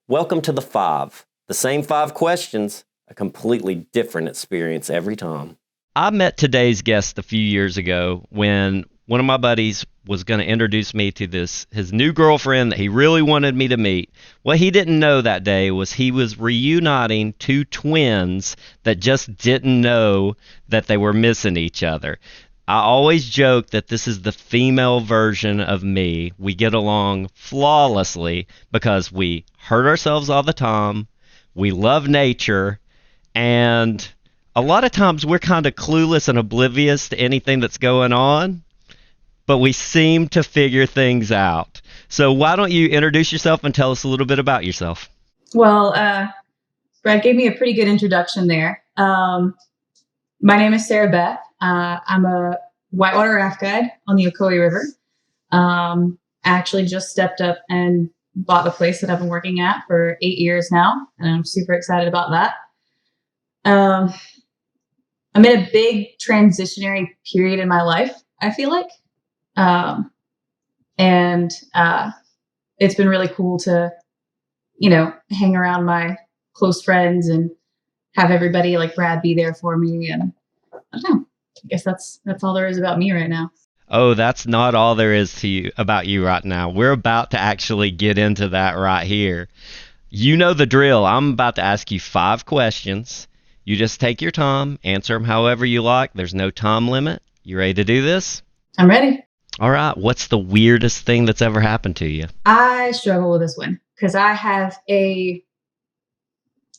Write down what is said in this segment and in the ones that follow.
Welcome to the Five. The same five questions, a completely different experience every time. I met today's guest a few years ago when one of my buddies was going to introduce me to his new girlfriend that he really wanted me to meet. What he didn't know that day was he was reuniting two twins that just didn't know that they were missing each other. I always joke that this is the female version of me. We get along flawlessly because we hurt ourselves all the time. We love nature, and a lot of times we're kind of clueless and oblivious to anything that's going on, but we seem to figure things out. So why don't you introduce yourself and tell us a little bit about yourself? Well, Brad gave me a pretty good introduction there. My name is Sarah Beth. I'm a whitewater raft guide on the Ocoee River. Actually just stepped up and bought the place that I've been working at for 8 years now, and I'm super excited about that. I'm in a big transitionary period in my life, I feel like. And it's been really cool to, hang around my close friends and have everybody like Brad be there for me. And I don't know, I guess that's all there is about me right now. Oh, that's not all there is about you right now. We're about to actually get into that right here. You know the drill. I'm about to ask you 5 questions. You just take your time, answer them however you like. There's no time limit. You ready to do this? I'm ready. All right. What's the weirdest thing that's ever happened to you? I struggle with this one because I have a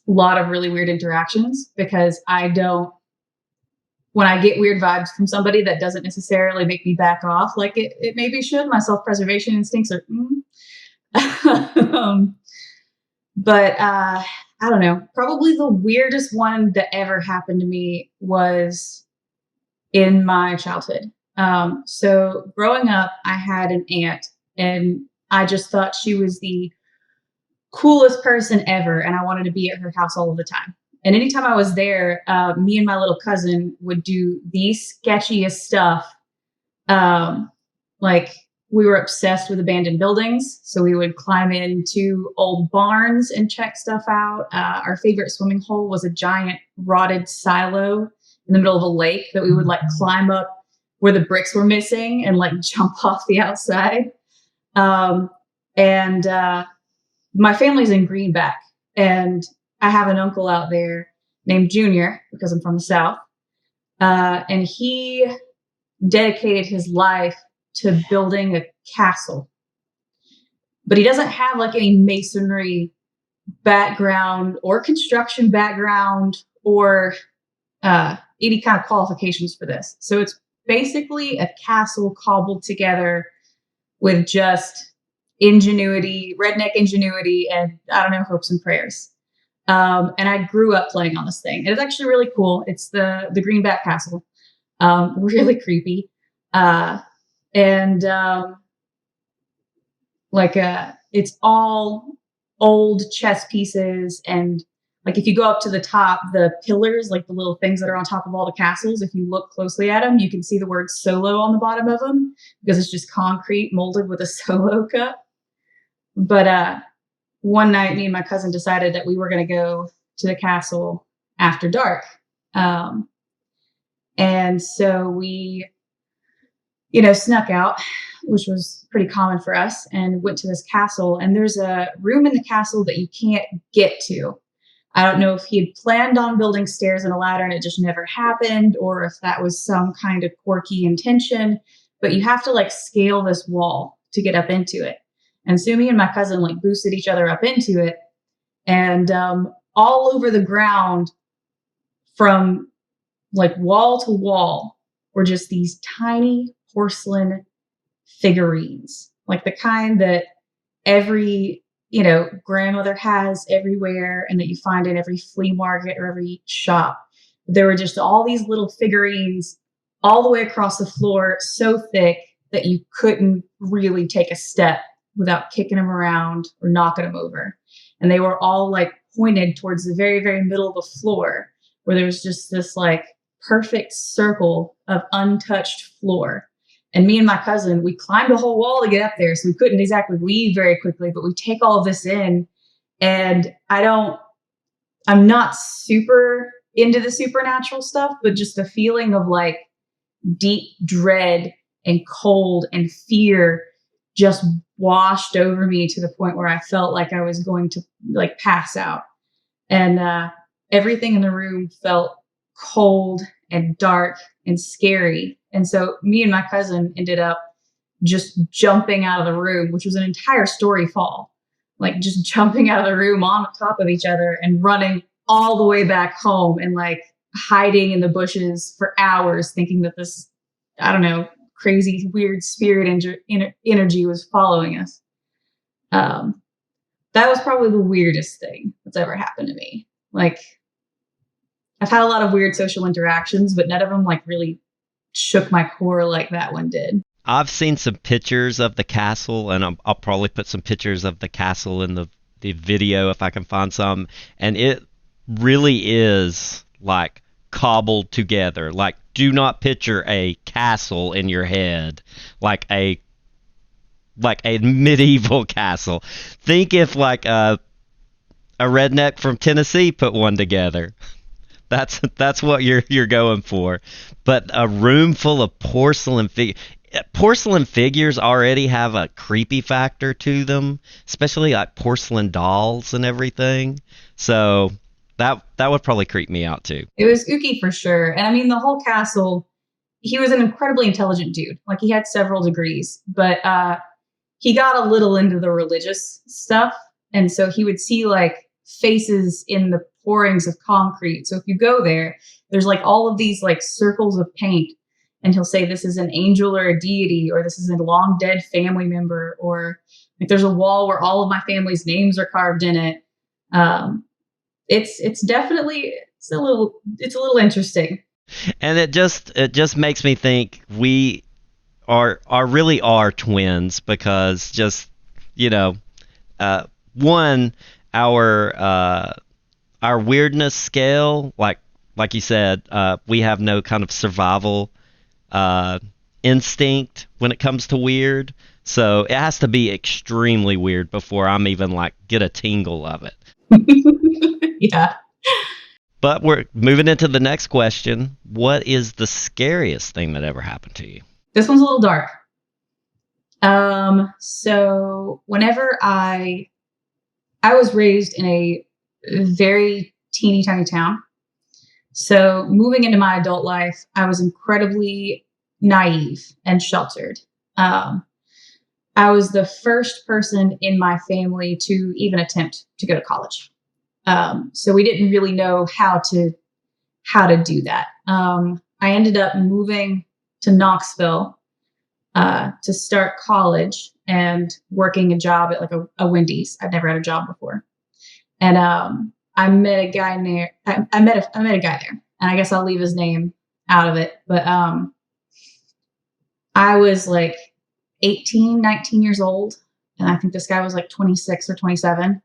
lot of really weird interactions because when I get weird vibes from somebody, that doesn't necessarily make me back off like it maybe should. My self-preservation instincts are, but I don't know. Probably the weirdest one that ever happened to me was in my childhood. So growing up, I had an aunt, and I just thought she was the coolest person ever, and I wanted to be at her house all of the time. And anytime I was there, me and my little cousin would do the sketchiest stuff. Like we were obsessed with abandoned buildings. So we would climb into old barns and check stuff out. Our favorite swimming hole was a giant rotted silo in the middle of a lake that we would like climb up where the bricks were missing and like jump off the outside. And my family's in Greenback, and I have an uncle out there named Junior because I'm from the South. And he dedicated his life to building a castle. But he doesn't have like any masonry background or construction background or any kind of qualifications for this. So it's basically a castle cobbled together with just ingenuity, redneck ingenuity, and I don't know, hopes and prayers. And I grew up playing on this thing. And it's actually really cool. It's the Greenback Castle. Really creepy. It's all old chess pieces. And like, if you go up to the top, the pillars, like the little things that are on top of all the castles, if you look closely at them, you can see the word solo on the bottom of them because it's just concrete molded with a solo cup. But one night, me and my cousin decided that we were going to go to the castle after dark. And so we, snuck out, which was pretty common for us, and went to this castle. And there's a room in the castle that you can't get to. I don't know if he had planned on building stairs and a ladder and it just never happened, or if that was some kind of quirky intention, but you have to like scale this wall to get up into it. And so me and my cousin like boosted each other up into it, and all over the ground from like wall to wall were just these tiny porcelain figurines, like the kind that every grandmother has everywhere and that you find in every flea market or every shop. There were just all these little figurines all the way across the floor, so thick that you couldn't really take a step without kicking them around or knocking them over. And they were all like pointed towards the very, very middle of the floor, where there was just this like perfect circle of untouched floor. And me and my cousin, we climbed a whole wall to get up there. So we couldn't exactly leave very quickly, but we take all of this in. And I'm not super into the supernatural stuff, but just the feeling of like deep dread and cold and fear just washed over me to the point where I felt like I was going to like pass out. And everything in the room felt cold and dark and scary. And so me and my cousin ended up just jumping out of the room, which was an entire story fall, like just jumping out of the room on top of each other and running all the way back home and like hiding in the bushes for hours, thinking that this, I don't know, crazy, weird spirit energy was following us. That was probably the weirdest thing that's ever happened to me. Like, I've had a lot of weird social interactions, but none of them like really shook my core like that one did. I've seen some pictures of the castle, and I'll probably put some pictures of the castle in the video if I can find some. And it really is like cobbled together. Like, do not picture a castle in your head like a medieval castle. Think if like a redneck from Tennessee put one together. That's what you're going for. But a room full of porcelain figures already have a creepy factor to them, especially like porcelain dolls and everything. So that would probably creep me out too. It was spooky for sure. And I mean, the whole castle, he was an incredibly intelligent dude. Like, he had several degrees, but he got a little into the religious stuff. And so he would see like faces in the pourings of concrete. So if you go there, there's like all of these like circles of paint, and he'll say this is an angel or a deity, or this is a long dead family member, or like there's a wall where all of my family's names are carved in it. It's definitely it's a little interesting. And it just makes me think we really are twins, because just, you know, one, our weirdness scale, like you said, we have no kind of survival instinct when it comes to weird. So it has to be extremely weird before I'm even like get a tingle of it. Yeah. But we're moving into the next question. What is the scariest thing that ever happened to you? This one's a little dark. So whenever I was raised in a very teeny tiny town. So moving into my adult life, I was incredibly naive and sheltered. I was the first person in my family to even attempt to go to college. So we didn't really know how to do that. I ended up moving to Knoxville to start college and working a job at like a Wendy's. I'd never had a job before, and I met a guy there. I met a guy there, and I guess I'll leave his name out of it. But I was like 18, 19 years old, and I think this guy was like 26 or 27.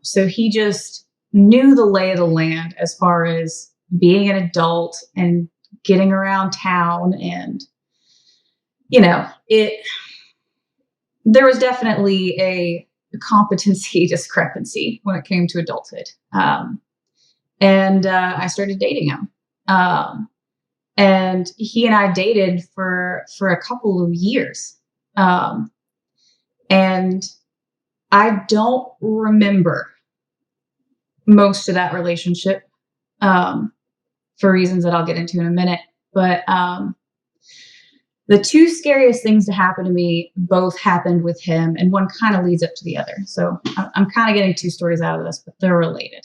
So he just knew the lay of the land as far as being an adult and getting around town. And, you know, there was definitely a competency discrepancy when it came to adulthood. And I started dating him. And he and I dated for a couple of years. And I don't remember most of that relationship for reasons that I'll get into in a minute. But the two scariest things to happen to me both happened with him, and one kind of leads up to the other. So I'm kind of getting two stories out of this, but they're related.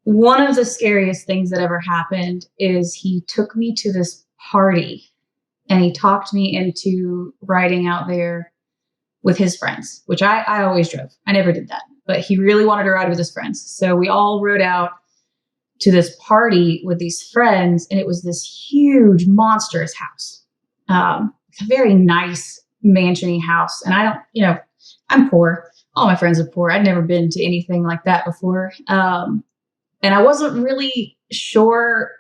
One of the scariest things that ever happened is he took me to this party, and he talked me into riding out there with his friends, which I always drove. I never did that, but he really wanted to ride with his friends. So we all rode out to this party with these friends, and it was this huge, monstrous house. It's a very nice mansion-y house. And I don't, I'm poor. All my friends are poor. I'd never been to anything like that before. And I wasn't really sure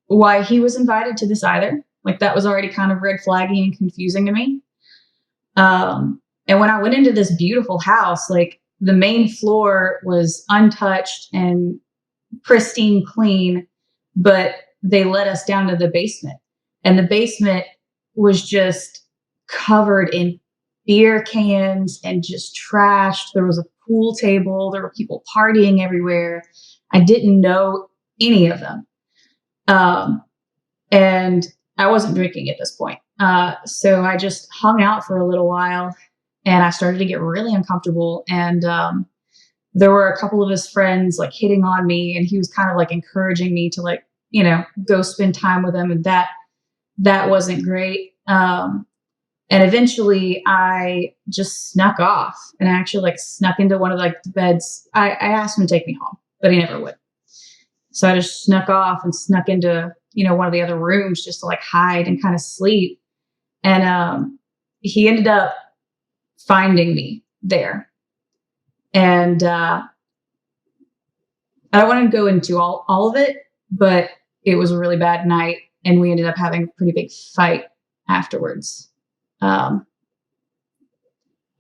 why he was invited to this either. Like, that was already kind of red flaggy and confusing to me. And when I went into this beautiful house, like the main floor was untouched and pristine clean, but they let us down to the basement. And the basement was just covered in beer cans and just trashed. There was a pool table. There were people partying everywhere. I didn't know any of them. And I wasn't drinking at this point. So I just hung out for a little while and I started to get really uncomfortable. And there were a couple of his friends like hitting on me, and he was kind of like encouraging me to like, go spend time with him. And that wasn't great. And eventually I just snuck off, and I actually like snuck into one of like the beds. I asked him to take me home, but he never would. So I just snuck off and snuck into, one of the other rooms just to like hide and kind of sleep. And he ended up finding me there. And I don't want to go into all of it, but it was a really bad night, and we ended up having a pretty big fight afterwards. And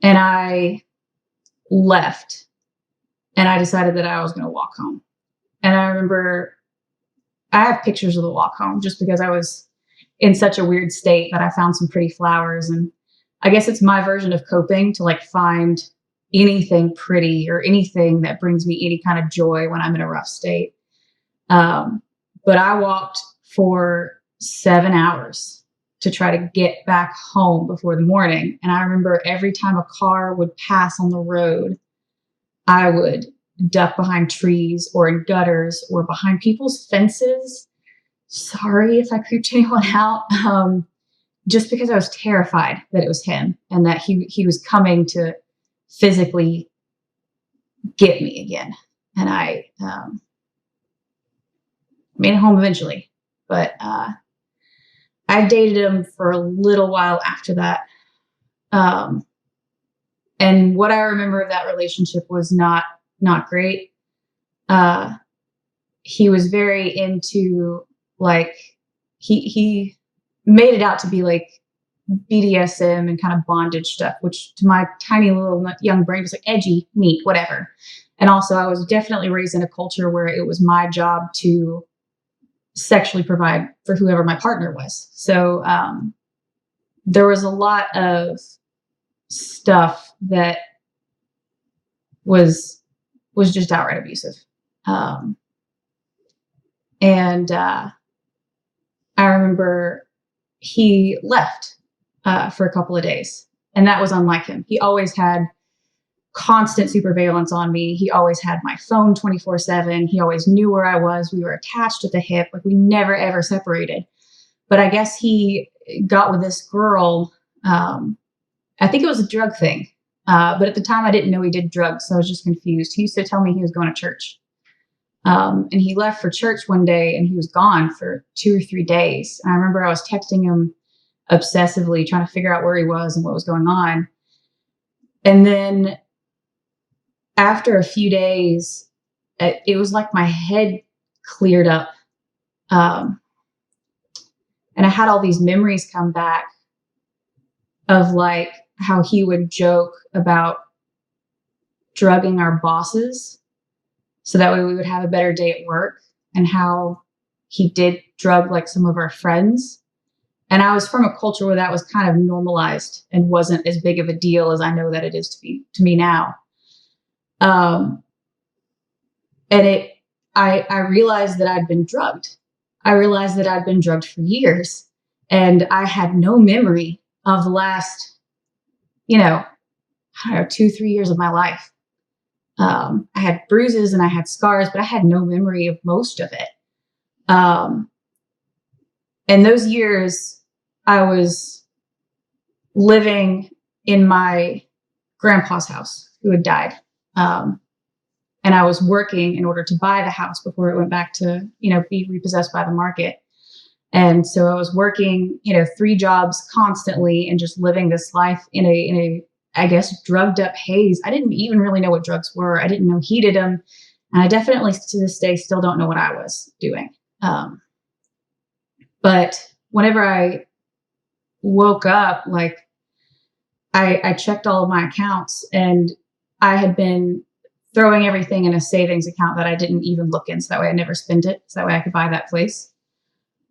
I left, and I decided that I was going to walk home. And I remember I have pictures of the walk home just because I was in such a weird state that I found some pretty flowers. And I guess it's my version of coping to like find anything pretty or anything that brings me any kind of joy when I'm in a rough state. But I walked for 7 hours to try to get back home before the morning. And I remember every time a car would pass on the road, I would duck behind trees or in gutters or behind people's fences. Sorry if I creeped anyone out. Just because I was terrified that it was him and that he was coming to physically get me again. And I made it home eventually, but I dated him for a little while after that. And what I remember of that relationship was not great. He was very into like, he made it out to be like BDSM and kind of bondage stuff, which to my tiny little young brain was like edgy, neat, whatever. And also I was definitely raised in a culture where it was my job to sexually provide for whoever my partner was. So there was a lot of stuff that was just outright abusive. And I remember he left for a couple of days, and that was unlike him. He always had constant surveillance on me. He always had my phone 24/7. He always knew where I was. We were attached at the hip. Like we never, ever separated. But I guess he got with this girl. I think it was a drug thing. But at the time I didn't know he did drugs. So I was just confused. He used to tell me he was going to church. And he left for church one day and he was gone for 2 or 3 days. And I remember I was texting him obsessively, trying to figure out where he was and what was going on. And then after a few days, it was like my head cleared up. And I had all these memories come back of like how he would joke about drugging our bosses so that way we would have a better day at work, and how he did drug like some of our friends. And I was from a culture where that was kind of normalized and wasn't as big of a deal as I know that it is to me now. And I realized that I'd been drugged. I realized that I'd been drugged for years, and I had no memory of the last, 2-3 years of my life. I had bruises and I had scars, but I had no memory of most of it. And those years I was living in my grandpa's house who had died. And I was working in order to buy the house before it went back to, be repossessed by the market. And so I was working, 3 jobs constantly and just living this life in a I guess, drugged up haze. I didn't even really know what drugs were. I didn't know he did them. And I definitely to this day still don't know what I was doing. But whenever I woke up, like I checked all of my accounts, and I had been throwing everything in a savings account that I didn't even look in. So that way I never spent it. So that way I could buy that place.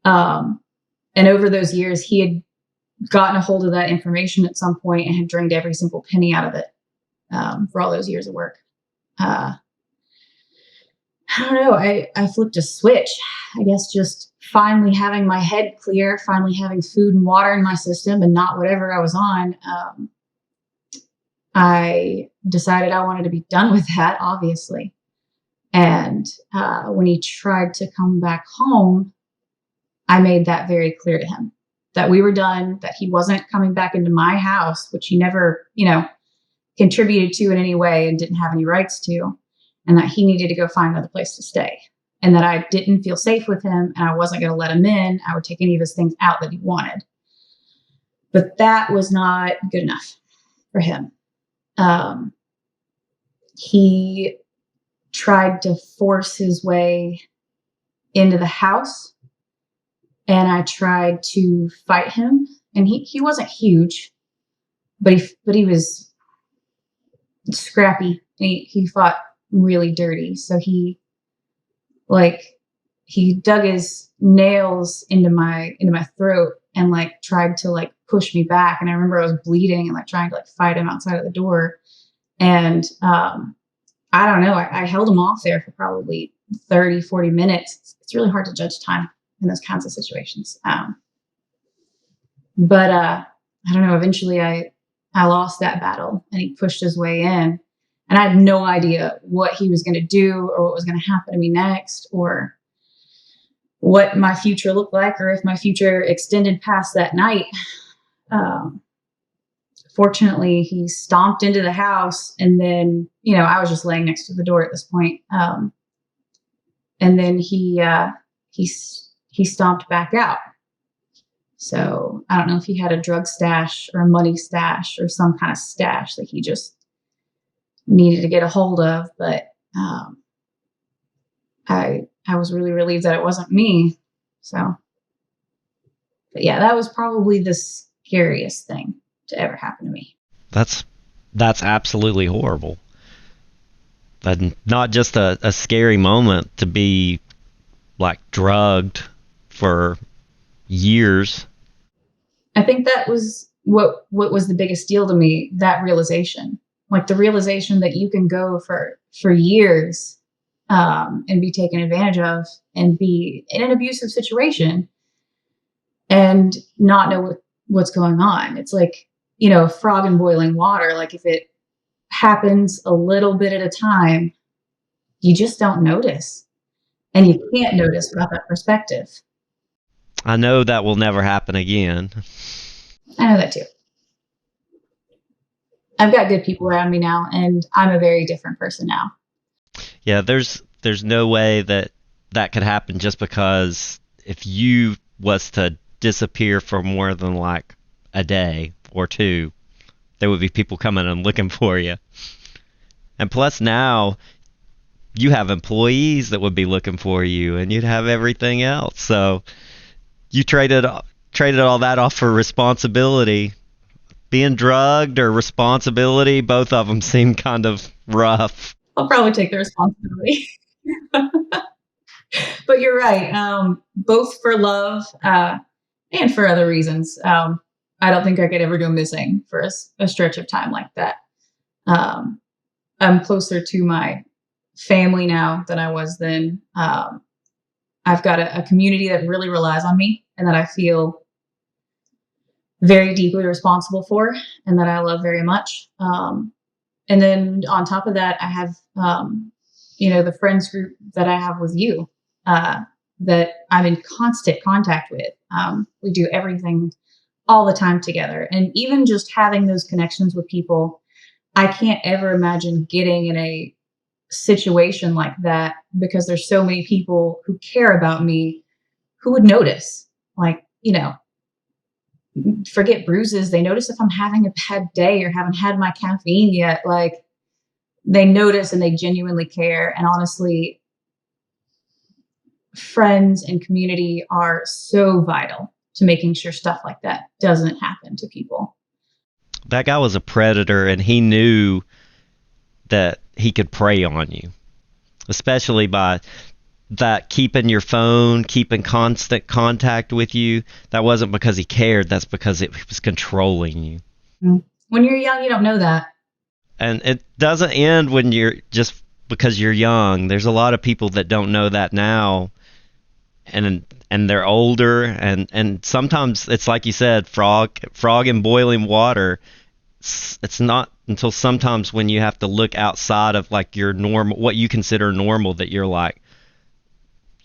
Um, and over those years, he had gotten a hold of that information at some point and had drained every single penny out of it, for all those years of work. Uh, I don't know. I flipped a switch. I guess just finally having my head clear, finally having food and water in my system and not whatever I was on. I decided I wanted to be done with that, obviously. And when he tried to come back home, I made that very clear to him that we were done, that he wasn't coming back into my house, which he never, contributed to in any way and didn't have any rights to, and that he needed to go find another place to stay. And that I didn't feel safe with him and I wasn't going to let him in. I would take any of his things out that he wanted. But that was not good enough for him. He tried to force his way into the house, and I tried to fight him. And he wasn't huge, but he was scrappy. He fought really dirty. So he dug his nails into my throat and tried to push me back. And I remember I was bleeding and trying to fight him outside of the door. And I don't know, I held him off there for probably 30, 40 minutes. It's really hard to judge time in those kinds of situations. But I don't know, eventually I lost that battle and he pushed his way in. And I had no idea what he was going to do or what was going to happen to me next or what my future looked like or if my future extended past that night. Fortunately, he stomped into the house and then, I was just laying next to the door at this point. And then he stomped back out. So I don't know if he had a drug stash or a money stash or some kind of stash that he just needed to get a hold of. But I was really relieved that it wasn't me. So, but yeah, that was probably the scariest thing to ever happen to me. That's absolutely horrible. And not just a scary moment to be drugged for years. I think that was what was the biggest deal to me, that realization. The realization that you can go for years and be taken advantage of and be in an abusive situation and not know what's going on. It's a frog in boiling water. If it happens a little bit at a time, you just don't notice. And you can't notice without that perspective. I know that will never happen again. I know that too. I've got good people around me now, and I'm a very different person now. Yeah, there's no way that could happen just because if you was to disappear for more than a day or two, there would be people coming and looking for you. And plus now you have employees that would be looking for you and you'd have everything else. So you traded all that off for responsibility. Being drugged or responsibility, both of them seem kind of rough. I'll probably take the responsibility. But you're right. Both for love and for other reasons. I don't think I could ever go missing for a stretch of time like that. I'm closer to my family now than I was then. I've got a community that really relies on me and that I feel very deeply responsible for and that I love very much. And then on top of that, I have, the friends group that I have with you that I'm in constant contact with. We do everything all the time together. And even just having those connections with people, I can't ever imagine getting in a situation like that because there's so many people who care about me who would notice. Forget bruises. They notice if I'm having a bad day or haven't had my caffeine yet. They notice and they genuinely care. And honestly, friends and community are so vital to making sure stuff like that doesn't happen to people. that guy was a predator, and he knew that he could prey on you, especially by that keeping your phone, keeping constant contact with you. That wasn't because he cared. That's because it was controlling you. When you're young, you don't know that. And it doesn't end when you're just because you're young. There's a lot of people that don't know that now, and they're older, and sometimes it's like you said, frog in boiling water. It's not until sometimes when you have to look outside of like your normal, what you consider normal, that you're like,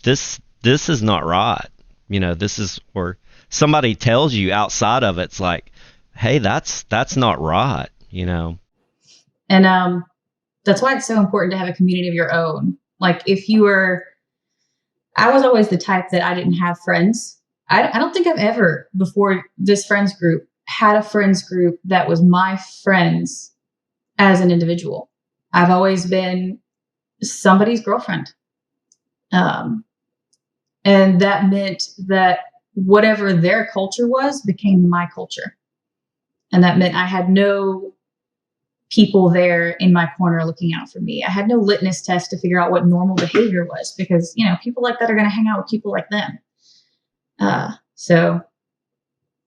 this is not right. This is, or somebody tells you outside of it's like, hey, that's not right. And that's why it's so important to have a community of your own. Like I was always the type that I didn't have friends. I don't think I've ever, before this friends group, had a friends group that was my friends as an individual. I've always been somebody's girlfriend. And that meant that whatever their culture was became my culture. And that meant I had no people there in my corner looking out for me. I had no litmus test to figure out what normal behavior was, because, people like that are going to hang out with people like them. So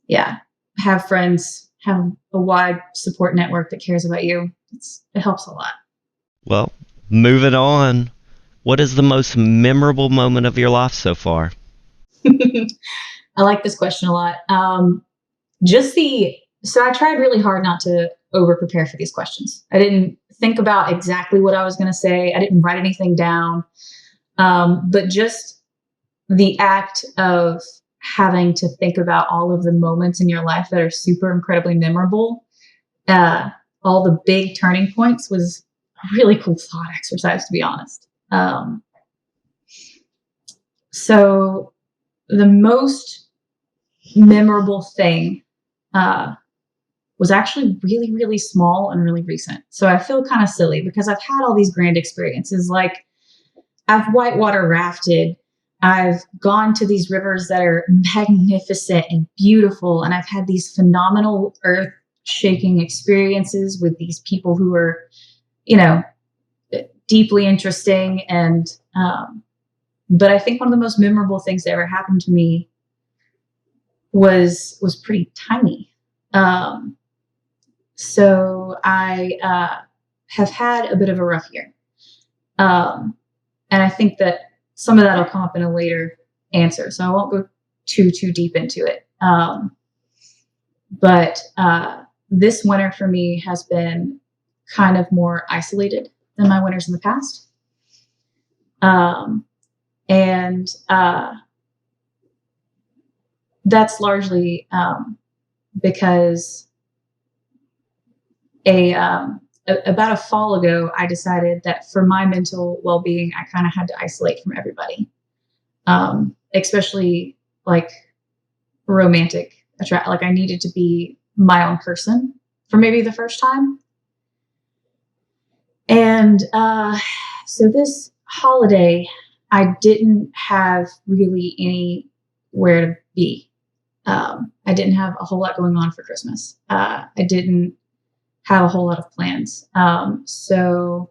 yeah, have friends, have a wide support network that cares about you. It helps a lot. Well, moving on. What is the most memorable moment of your life so far? I like this question a lot. So I tried really hard not to over prepare for these questions. I didn't think about exactly what I was going to say. I didn't write anything down. But just the act of having to think about all of the moments in your life that are super incredibly memorable, all the big turning points, was a really cool thought exercise, to be honest. So the most memorable thing was actually really, really small and really recent. So I feel kind of silly because I've had all these grand experiences. Like, I've whitewater rafted. I've gone to these rivers that are magnificent and beautiful. And I've had these phenomenal earth shaking experiences with these people who are, deeply interesting. And, but I think one of the most memorable things that ever happened to me was pretty tiny. So I have had a bit of a rough year. And I think that some of that will come up in a later answer. So I won't go too deep into it. But this winter for me has been kind of more isolated than my winters in the past. And that's largely because about a fall ago, I decided that for my mental well-being, I kind of had to isolate from everybody, especially like romantic like I needed to be my own person for maybe the first time. And so this holiday, I didn't have really anywhere to be. I didn't have a whole lot going on for Christmas. I didn't have a whole lot of plans. So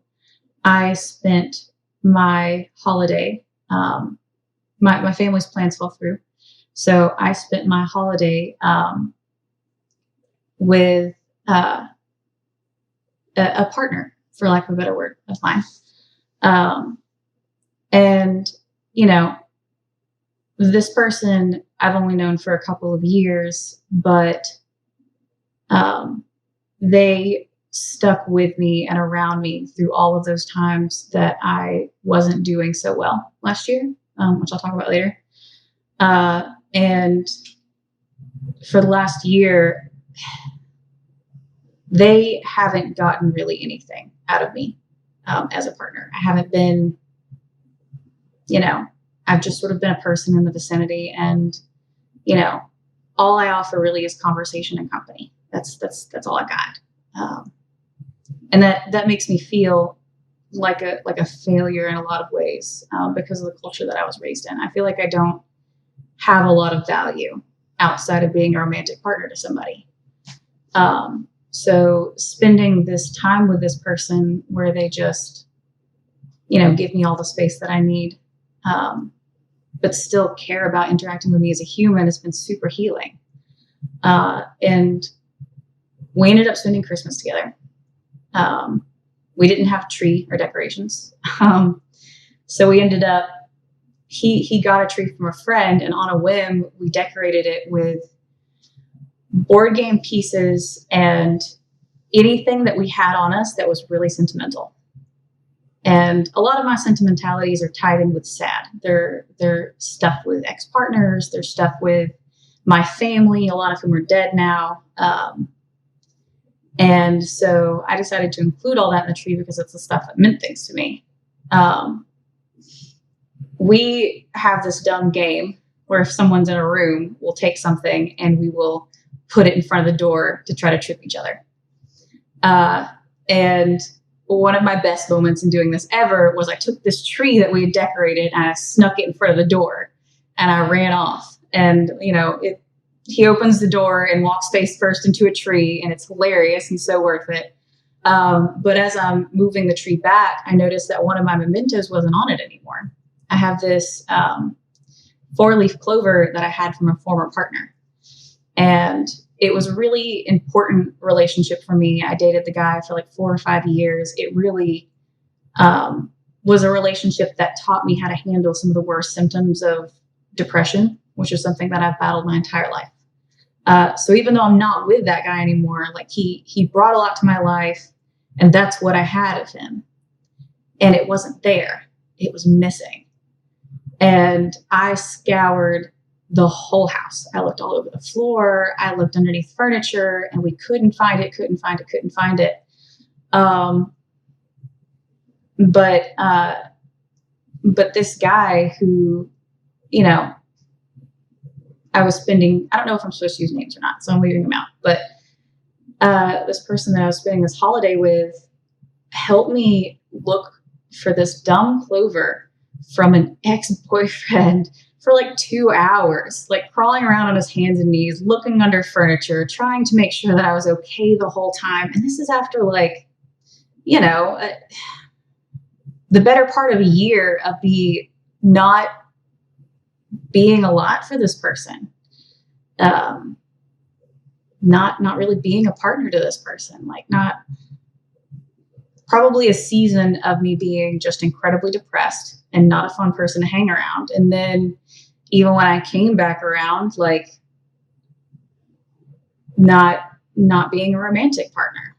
I spent my holiday, my family's plans fell through. So I spent my holiday with a partner, for lack of a better word, of mine. And, this person I've only known for a couple of years, but they stuck with me and around me through all of those times that I wasn't doing so well last year, which I'll talk about later. And for the last year, they haven't gotten really anything out of me as a partner. I haven't been, I've just sort of been a person in the vicinity, and, all I offer really is conversation and company. That's all I got. And that makes me feel like a failure in a lot of ways, because of the culture that I was raised in. I feel like I don't have a lot of value outside of being a romantic partner to somebody. So spending this time with this person where they just, give me all the space that I need, but still care about interacting with me as a human has been super healing. And we ended up spending Christmas together. We didn't have a tree or decorations. So we ended up, he got a tree from a friend, and on a whim, we decorated it with board game pieces and anything that we had on us that was really sentimental. And a lot of my sentimentalities are tied in with sad. They're stuff with ex-partners. They're stuff with my family, a lot of whom are dead now. And so I decided to include all that in the tree because it's the stuff that meant things to me. We have this dumb game where if someone's in a room, we'll take something and we will put it in front of the door to try to trip each other. And one of my best moments in doing this ever was I took this tree that we had decorated and I snuck it in front of the door and I ran off. And, he opens the door and walks face first into a tree, and it's hilarious and so worth it. But as I'm moving the tree back, I noticed that one of my mementos wasn't on it anymore. I have this 4-leaf clover that I had from a former partner. And it was a really important relationship for me. I dated the guy for like 4 or 5 years. It really was a relationship that taught me how to handle some of the worst symptoms of depression, which is something that I've battled my entire life. So even though I'm not with that guy anymore, like he brought a lot to my life, and that's what I had of him. And it wasn't there. It was missing. And I scoured the whole house. I looked all over the floor. I looked underneath furniture, and we couldn't find it. But this guy who, I was spending, I don't know if I'm supposed to use names or not, so I'm leaving them out. But this person that I was spending this holiday with helped me look for this dumb clover from an ex-boyfriend for like 2 hours, like crawling around on his hands and knees, looking under furniture, trying to make sure that I was okay the whole time. And this is after like, the better part of a year of not being a lot for this person. Not really being a partner to this person, like not probably a season of me being just incredibly depressed and not a fun person to hang around. And then even when I came back around, like not being a romantic partner.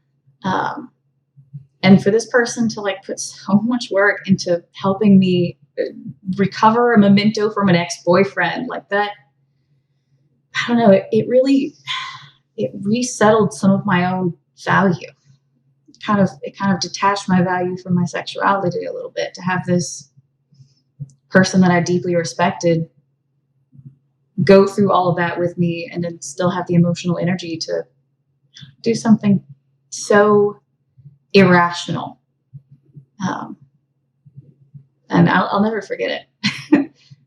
And for this person to like put so much work into helping me recover a memento from an ex-boyfriend like that, I don't know, it really resettled some of my own value. It kind of detached my value from my sexuality a little bit to have this person that I deeply respected go through all of that with me and then still have the emotional energy to do something so irrational. And I'll never forget it.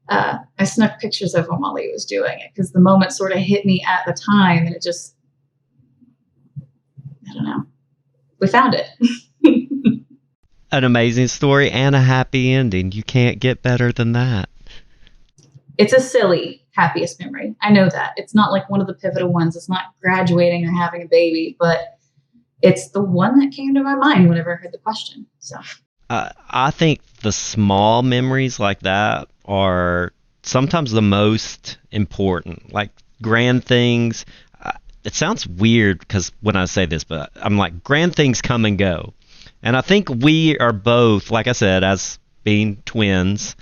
I snuck pictures of him while he was doing it because the moment sort of hit me at the time, and it just, I don't know. We found it. An amazing story and a happy ending. You can't get better than that. It's a silly happiest memory. I know that. It's not like one of the pivotal ones. It's not graduating or having a baby, but it's the one that came to my mind whenever I heard the question. So I think the small memories like that are sometimes the most important. Like grand things. It sounds weird because when I say this, but I'm like, grand things come and go. And I think we are both, like I said, as being twins,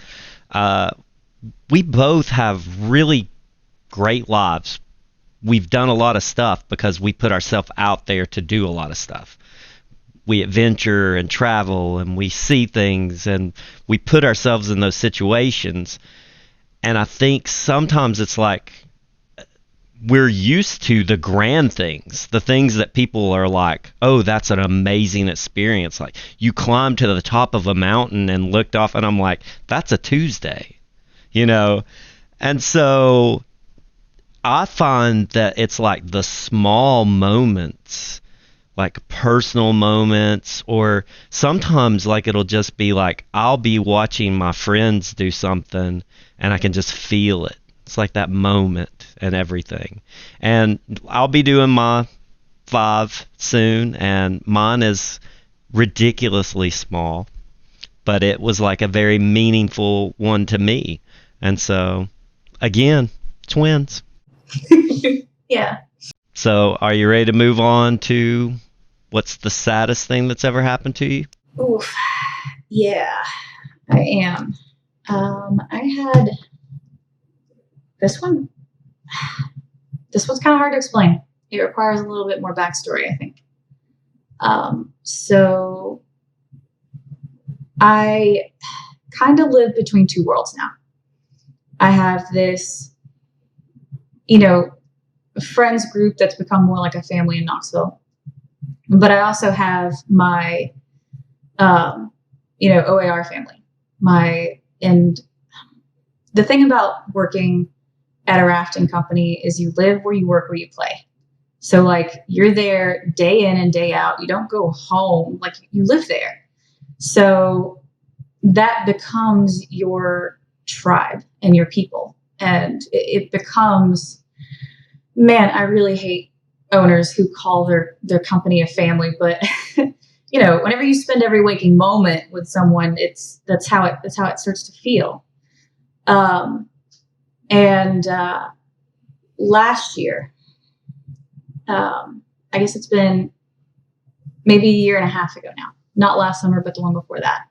we both have really great lives. We've done a lot of stuff because we put ourselves out there to do a lot of stuff. We adventure and travel and we see things and we put ourselves in those situations. And I think sometimes it's like we're used to the grand things, the things that people are like, oh, that's an amazing experience. Like you climbed to the top of a mountain and looked off, and I'm like, that's a Tuesday, And so I find that it's like the small moments like personal moments, or sometimes like it'll just be like I'll be watching my friends do something and I can just feel it. It's like that moment and everything. And I'll be doing my 5 soon, and mine is ridiculously small, but it was like a very meaningful one to me. And so, again, twins. Yeah. So, are you ready to move on to what's the saddest thing that's ever happened to you? Oof. Yeah, I am. I had this one. This one's kind of hard to explain. It requires a little bit more backstory, I think. So I kind of live between two worlds now. I have this, friends group that's become more like a family in Knoxville. But I also have my, OAR family. And the thing about working at a rafting company is you live where you work, where you play. So like you're there day in and day out. You don't go home, like you live there. So that becomes your tribe and your people. And it becomes, man, I really hate owners who call their company a family, but whenever you spend every waking moment with someone, that's how it starts to feel. And last year, I guess it's been maybe a year and a half ago now, not last summer, but the one before that.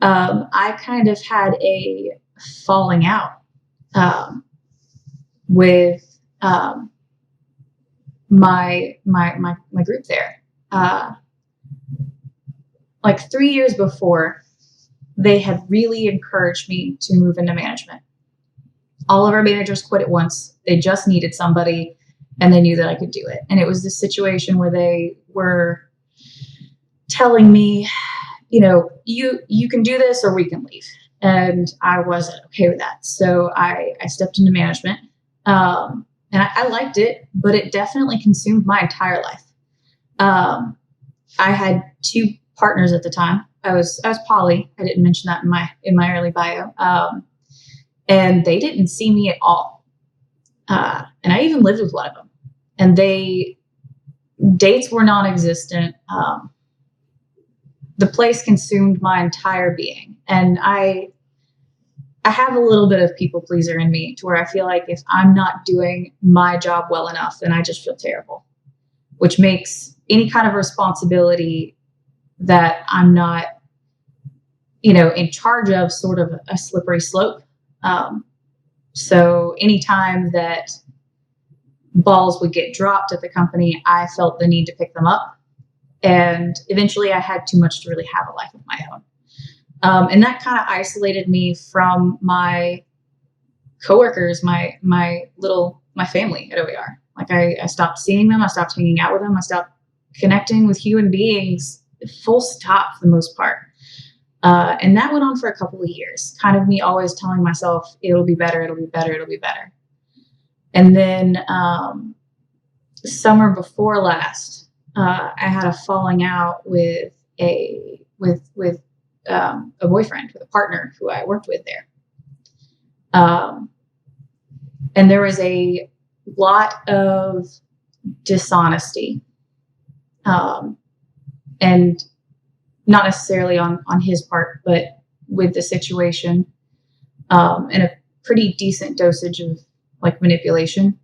I kind of had a falling out with my group there. Like 3 years before, they had really encouraged me to move into management. All of our managers quit at once. They just needed somebody, and they knew that I could do it. And it was this situation where they were telling me, you can do this or we can leave. And I wasn't okay with that. So I stepped into management. And I liked it, but it definitely consumed my entire life. I had 2 partners at the time. I was poly. I didn't mention that in my early bio. And they didn't see me at all. And I even lived with one of them. And dates were non-existent. The place consumed my entire being. And I have a little bit of people pleaser in me, to where I feel like if I'm not doing my job well enough, then I just feel terrible, which makes any kind of responsibility that I'm not, in charge of sort of a slippery slope. So anytime that balls would get dropped at the company, I felt the need to pick them up. And eventually I had too much to really have a life of my own. And that kind of isolated me from my coworkers, my family at OER. Like I stopped seeing them. I stopped hanging out with them. I stopped connecting with human beings, full stop for the most part. And that went on for a couple of years, kind of me always telling myself, it'll be better, it'll be better, it'll be better. And then summer before last, I had a falling out with a boyfriend, with a partner who I worked with there. And there was a lot of dishonesty, and not necessarily on his part, but with the situation, and a pretty decent dosage of like manipulation.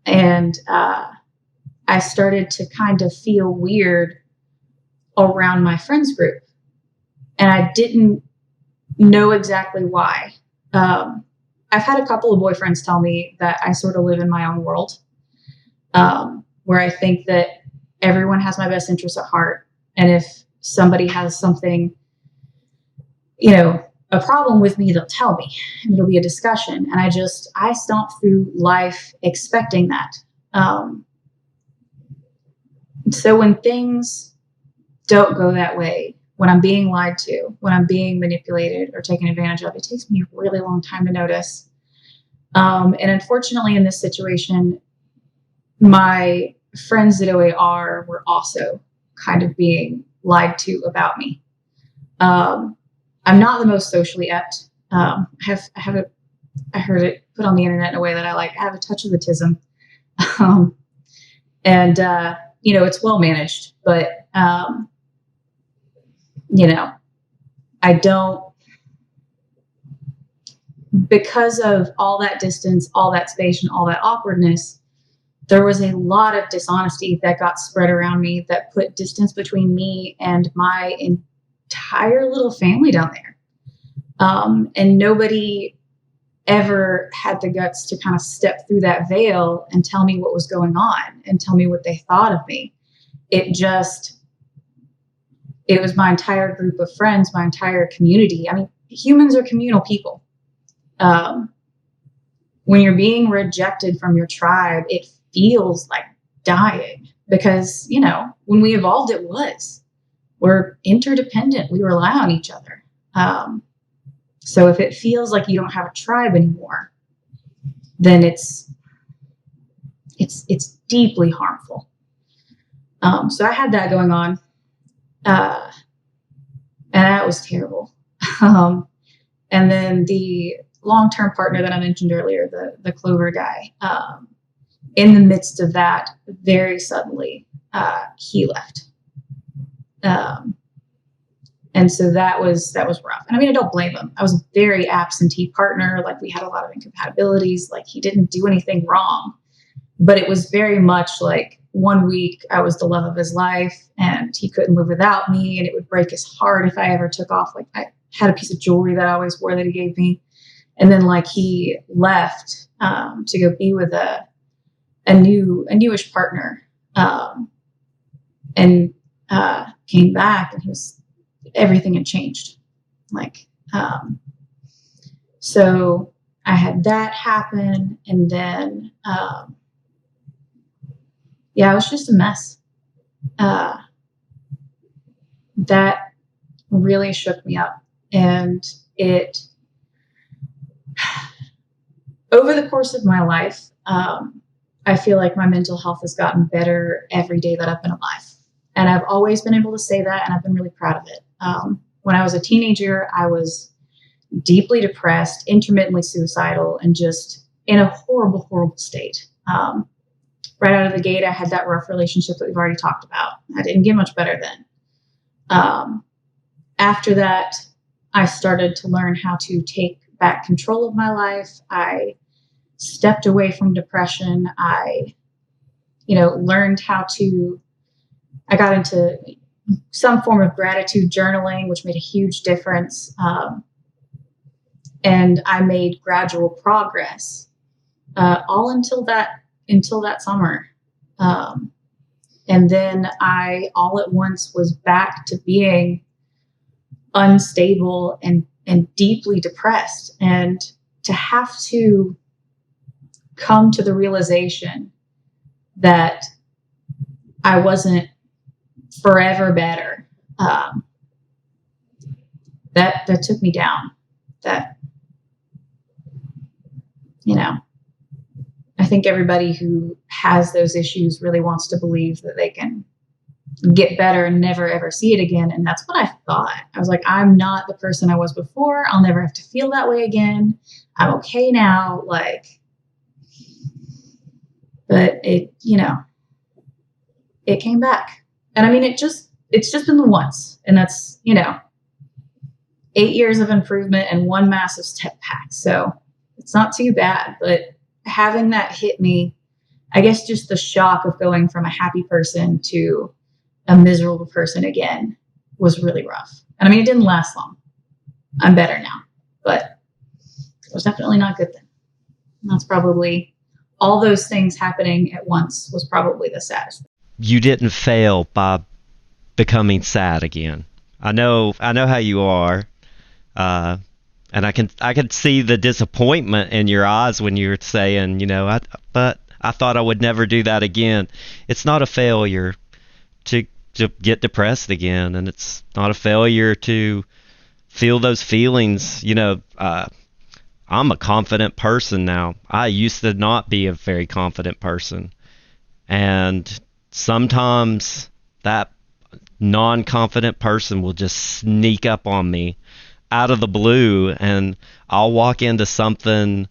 And I started to kind of feel weird around my friends group, and I didn't know exactly why. I've had a couple of boyfriends tell me that I sort of live in my own world, where I think that everyone has my best interests at heart. And if somebody has something, a problem with me, they'll tell me, and it'll be a discussion. And I stomp through life expecting that. So when things don't go that way, when I'm being lied to, when I'm being manipulated or taken advantage of, it takes me a really long time to notice. And unfortunately in this situation, my friends at OAR were also kind of being lied to about me. I'm not the most socially apt. I heard it put on the internet in a way that I like. I have a touch of autism, and it's well managed, but I don't, because of all that distance, all that space, and all that awkwardness. There was a lot of dishonesty that got spread around me that put distance between me and my entire little family down there. And nobody ever had the guts to kind of step through that veil and tell me what was going on and tell me what they thought of me. It was my entire group of friends, my entire community. I mean, humans are communal people. When you're being rejected from your tribe, it feels like dying because, when we evolved, we're interdependent. We rely on each other. So if it feels like you don't have a tribe anymore, then it's deeply harmful. So I had that going on. And that was terrible. And then the long-term partner that I mentioned earlier, the Clover guy, in the midst of that, very suddenly, he left. And so that was rough. And I mean, I don't blame him. I was a very absentee partner. Like, we had a lot of incompatibilities. Like, he didn't do anything wrong, but it was very much like 1 week I was the love of his life and he couldn't live without me. And it would break his heart if I ever took off. Like, I had a piece of jewelry that I always wore that he gave me. And then like he left, to go be with a newish partner, and came back, and everything had changed. Like, so I had that happen, and then, it was just a mess. That really shook me up, and over the course of my life, I feel like my mental health has gotten better every day that I've been alive. And I've always been able to say that, and I've been really proud of it. When I was a teenager, I was deeply depressed, intermittently suicidal, and just in a horrible, horrible state. Right out of the gate, I had that rough relationship that we've already talked about. I didn't get much better then. After that, I started to learn how to take back control of my life. I stepped away from depression. I, learned I got into some form of gratitude journaling, which made a huge difference. And I made gradual progress, all until that summer. And then I all at once was back to being unstable and deeply depressed, and to have to come to the realization that I wasn't forever better. That took me down. I think everybody who has those issues really wants to believe that they can get better and never ever see it again. And that's what I thought. I was like, I'm not the person I was before. I'll never have to feel that way again. I'm okay now. But it came back. And I mean, it's just been the once. And that's, 8 years of improvement and one massive step back. So it's not too bad, but having that hit me, I guess just the shock of going from a happy person to a miserable person again was really rough. And I mean, it didn't last long. I'm better now, but it was definitely not good then. And that's probably, all those things happening at once was probably the saddest thing. You didn't fail by becoming sad again. I know how you are. And I can see the disappointment in your eyes when you're saying, but I thought I would never do that again. It's not a failure to get depressed again, and it's not a failure to feel those feelings. I'm a confident person now. I used to not be a very confident person, And sometimes that non-confident person will just sneak up on me out of the blue, and I'll walk into something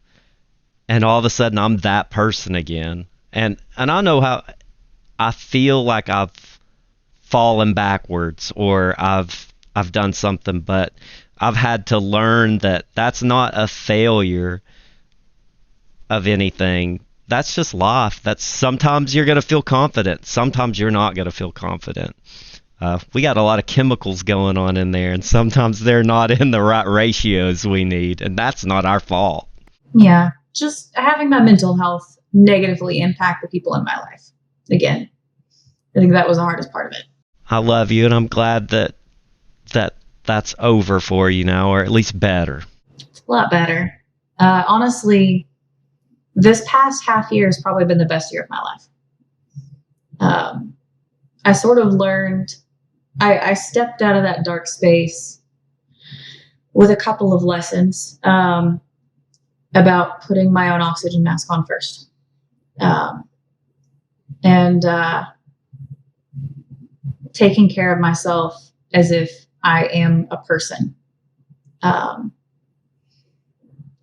and all of a sudden I'm that person again. And I know how I feel like I've fallen backwards or I've done something, but I've had to learn that that's not a failure of anything. That's just life. That's sometimes you're going to feel confident. Sometimes you're not going to feel confident. We got a lot of chemicals going on in there, and sometimes they're not in the right ratios we need, and that's not our fault. Yeah. Just having my mental health negatively impact the people in my life. Again, I think that was the hardest part of it. I love you, and I'm glad that's over for you now, or at least better. It's a lot better. Honestly, this past half year has probably been the best year of my life. I sort of learned, I stepped out of that dark space with a couple of lessons about putting my own oxygen mask on first. And taking care of myself as if I am a person. And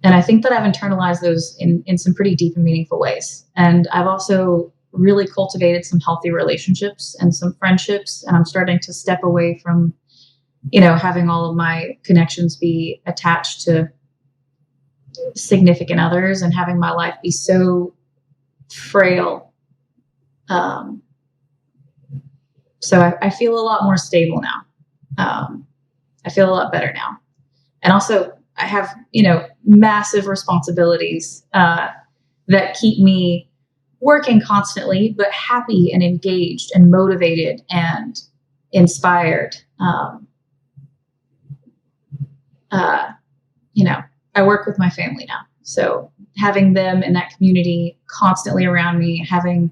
I think that I've internalized those in some pretty deep and meaningful ways. And I've also really cultivated some healthy relationships and some friendships. And I'm starting to step away from, having all of my connections be attached to significant others and having my life be so frail. So I feel a lot more stable now. I feel a lot better now. And also I have, massive responsibilities that keep me working constantly, but happy and engaged and motivated and inspired. I work with my family now. So having them in that community constantly around me, having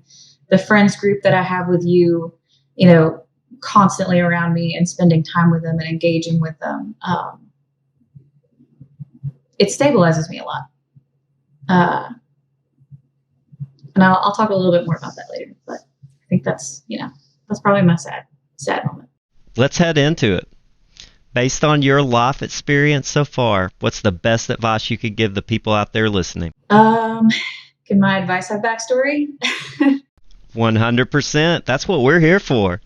the friends group that I have with you, constantly around me and spending time with them and engaging with them, it stabilizes me a lot. And I'll talk a little bit more about that later, but I think that's probably my sad moment. Let's head into it. Based on your life experience so far, what's the best advice you could give the people out there listening? Can my advice have backstory? 100%. That's what we're here for.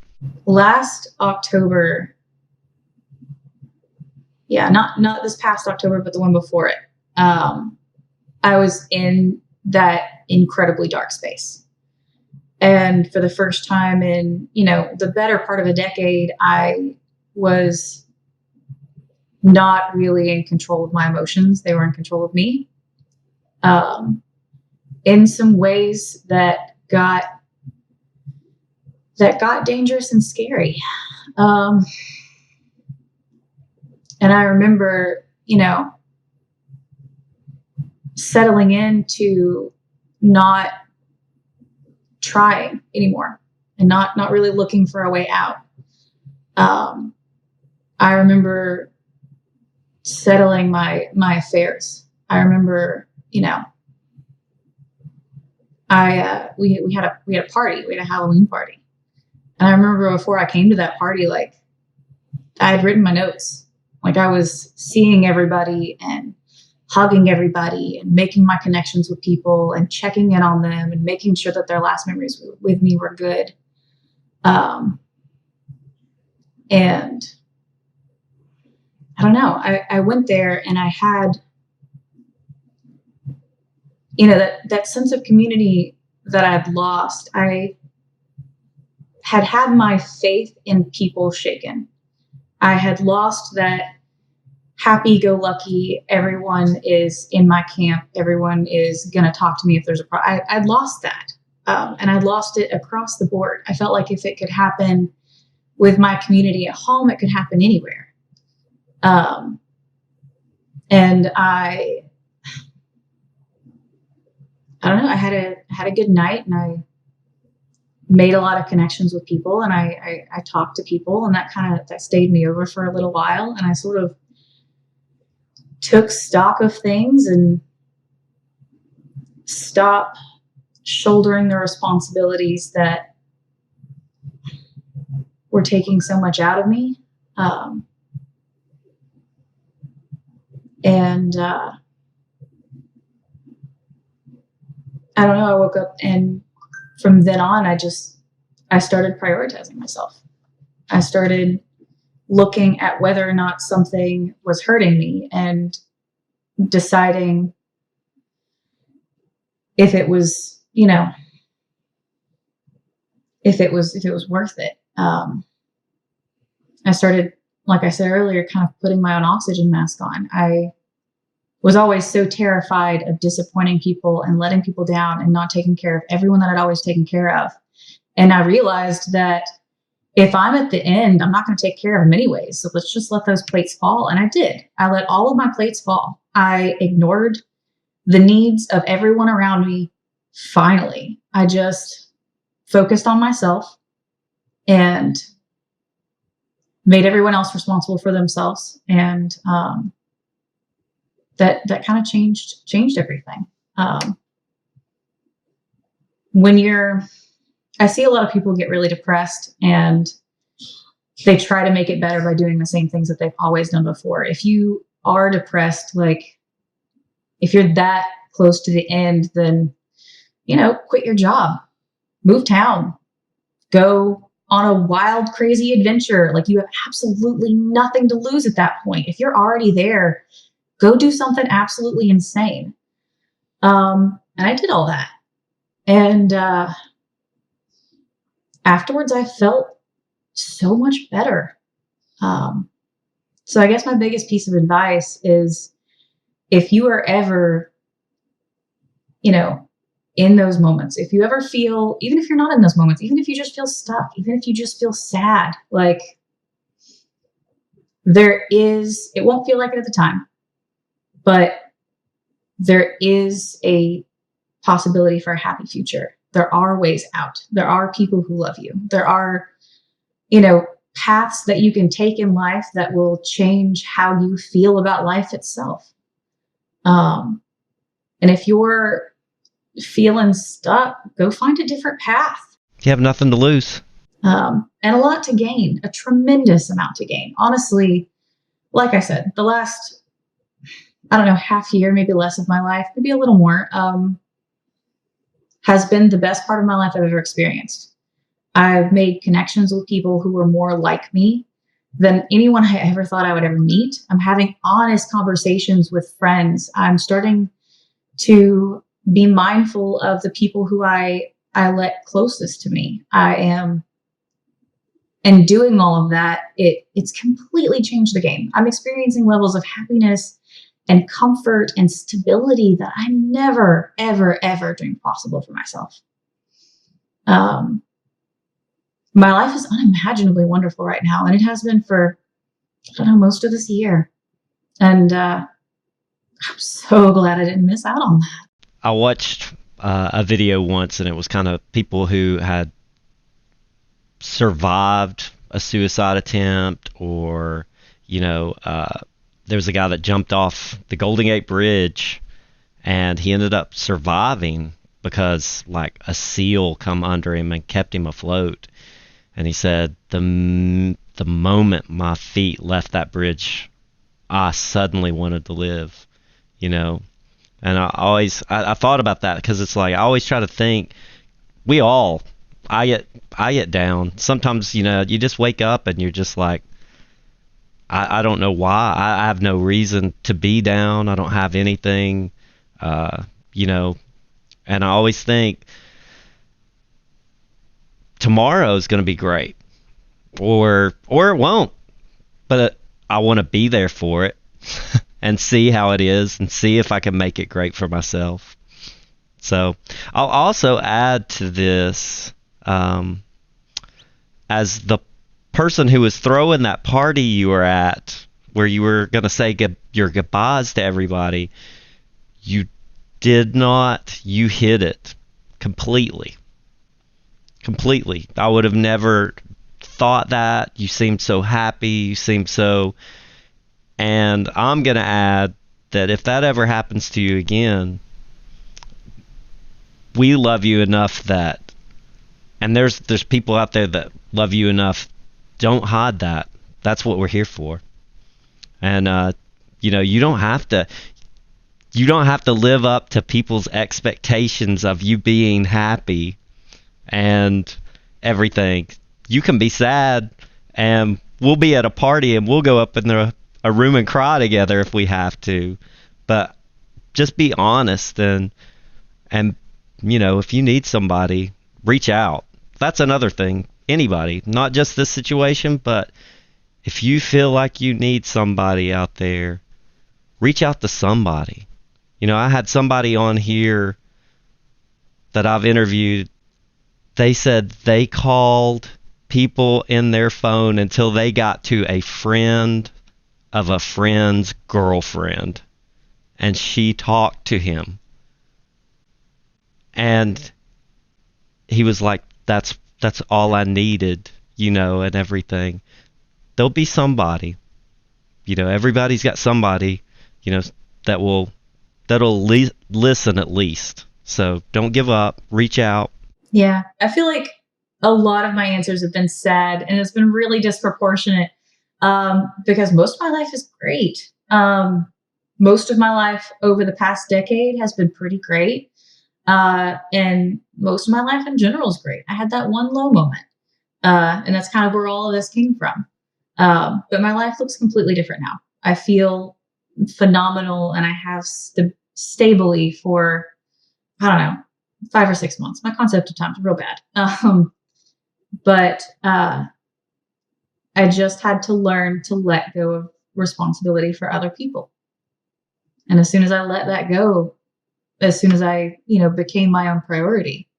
Last October, not this past October, but the one before it, I was in that incredibly dark space. And for the first time in, the better part of a decade, I was not really in control of my emotions. They were in control of me. In some ways that got dangerous and scary. And I remember, settling into not trying anymore and not really looking for a way out. I remember settling my affairs. I remember, we had a party. We had a Halloween party. And I remember before I came to that party, like I had written my notes. Like I was seeing everybody and hugging everybody and making my connections with people and checking in on them and making sure that their last memories with me were good. And I don't know, I went there and I had, that sense of community that I'd lost. I had my faith in people shaken. I had lost that happy-go-lucky, everyone is in my camp, everyone is going to talk to me if there's a problem. I'd lost that. And I lost it across the board. I felt like if it could happen with my community at home, it could happen anywhere. And I don't know, I had a good night and I made a lot of connections with people and I talked to people and that stayed me over for a little while. And I sort of took stock of things and stopped shouldering the responsibilities that were taking so much out of me. And I don't know, I woke up, and from then on, I started prioritizing myself. I started looking at whether or not something was hurting me and deciding if it was, if it was worth it. I started, like I said earlier, kind of putting my own oxygen mask on. I was always so terrified of disappointing people and letting people down and not taking care of everyone that I'd always taken care of. And I realized that if I'm at the end, I'm not going to take care of them anyways. So let's just let those plates fall. And I did. I let all of my plates fall. I ignored the needs of everyone around me. Finally, I just focused on myself and made everyone else responsible for themselves. And that kind of changed everything. I see a lot of people get really depressed and they try to make it better by doing the same things that they've always done before. If you are depressed, like if you're that close to the end, then, quit your job, move town, go on a wild, crazy adventure. Like you have absolutely nothing to lose at that point. If you're already there, go do something absolutely insane. And I did all that. And afterwards, I felt so much better. So I guess my biggest piece of advice is if you are ever, in those moments, if you ever feel, even if you're not in those moments, even if you just feel stuck, even if you just feel sad, like it won't feel like it at the time, but there is a possibility for a happy future. There are ways out. There are people who love you. There are, paths that you can take in life that will change how you feel about life itself. And if you're feeling stuck, go find a different path. You have nothing to lose. And a lot to gain, a tremendous amount to gain. Honestly, like I said, the last, half year, maybe less of my life, maybe a little more, has been the best part of my life I've ever experienced. I've made connections with people who are more like me than anyone I ever thought I would ever meet. I'm having honest conversations with friends. I'm starting to be mindful of the people who I let closest to me. And doing all of that, it's completely changed the game. I'm experiencing levels of happiness and comfort and stability that I never, ever, ever dreamed possible for myself. My life is unimaginably wonderful right now, and it has been for, most of this year. And I'm so glad I didn't miss out on that. I watched a video once, and it was kind of people who had survived a suicide attempt, or, there was a guy that jumped off the Golden Gate Bridge, and he ended up surviving because, like, a seal come under him and kept him afloat. And he said, the moment my feet left that bridge, I suddenly wanted to live, And I thought about that because it's like I always try to think, I get down. Sometimes, you just wake up and you're just like, I don't know why. I have no reason to be down. I don't have anything, And I always think tomorrow is going to be great, or it won't. But I want to be there for it and see how it is and see if I can make it great for myself. So I'll also add to this, as the person who was throwing that party you were at, where you were going to say your goodbyes to everybody, you hit it completely. I would have never thought that. You seemed so happy. And I'm going to add that if that ever happens to you again, we love you enough that, and there's people out there that love you enough. Don't hide that. That's what we're here for. And you don't have to live up to people's expectations of you being happy and everything. You can be sad, and we'll be at a party and we'll go up in a room and cry together if we have to. But just be honest, and if you need somebody, reach out. That's another thing. Anybody, not just this situation, but if you feel like you need somebody out there, reach out to somebody. I had somebody on here that I've interviewed. They said they called people in their phone until they got to a friend of a friend's girlfriend, and she talked to him. And he was like, that's all I needed, and everything. There'll be somebody. Everybody's got somebody, that'll listen at least. So don't give up. Reach out. Yeah. I feel like a lot of my answers have been sad, and it's been really disproportionate because most of my life is great. Most of my life over the past decade has been pretty great. And most of my life in general is great. I had that one low moment. And that's kind of where all of this came from. But my life looks completely different now. I feel phenomenal, and I have stably for, 5 or 6 months. My concept of time is real bad. But I just had to learn to let go of responsibility for other people. And as soon as I let that go, as soon as I, became my own priority,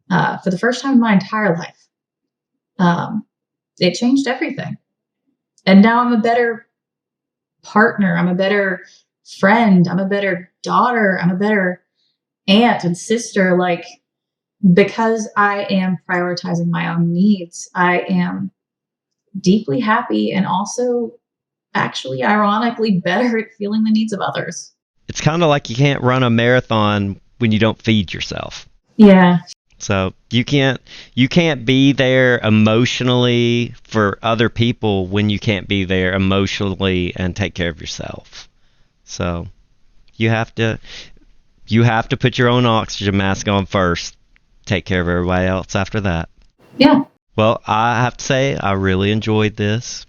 for the first time in my entire life, it changed everything. And now I'm a better partner. I'm a better friend. I'm a better daughter. I'm a better aunt and sister. Because I am prioritizing my own needs, I am deeply happy, and also actually ironically better at feeling the needs of others. It's kind of like you can't run a marathon when you don't feed yourself. Yeah. So you can't be there emotionally for other people when you can't be there emotionally and take care of yourself. So you have to put your own oxygen mask on first. Take care of everybody else after that. Yeah. Well, I have to say I really enjoyed this,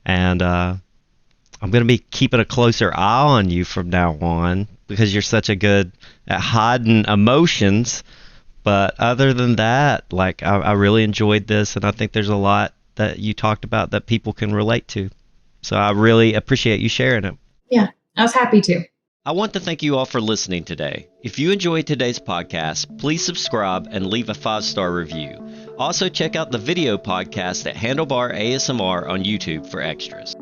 and I'm going to be keeping a closer eye on you from now on because you're such a good at hiding emotions. But other than that, I really enjoyed this, and I think there's a lot that you talked about that people can relate to. So I really appreciate you sharing it. Yeah, I was happy to. I want to thank you all for listening today. If you enjoyed today's podcast, please subscribe and leave a 5-star review. Also, check out the video podcast at Handlebar ASMR on YouTube for extras.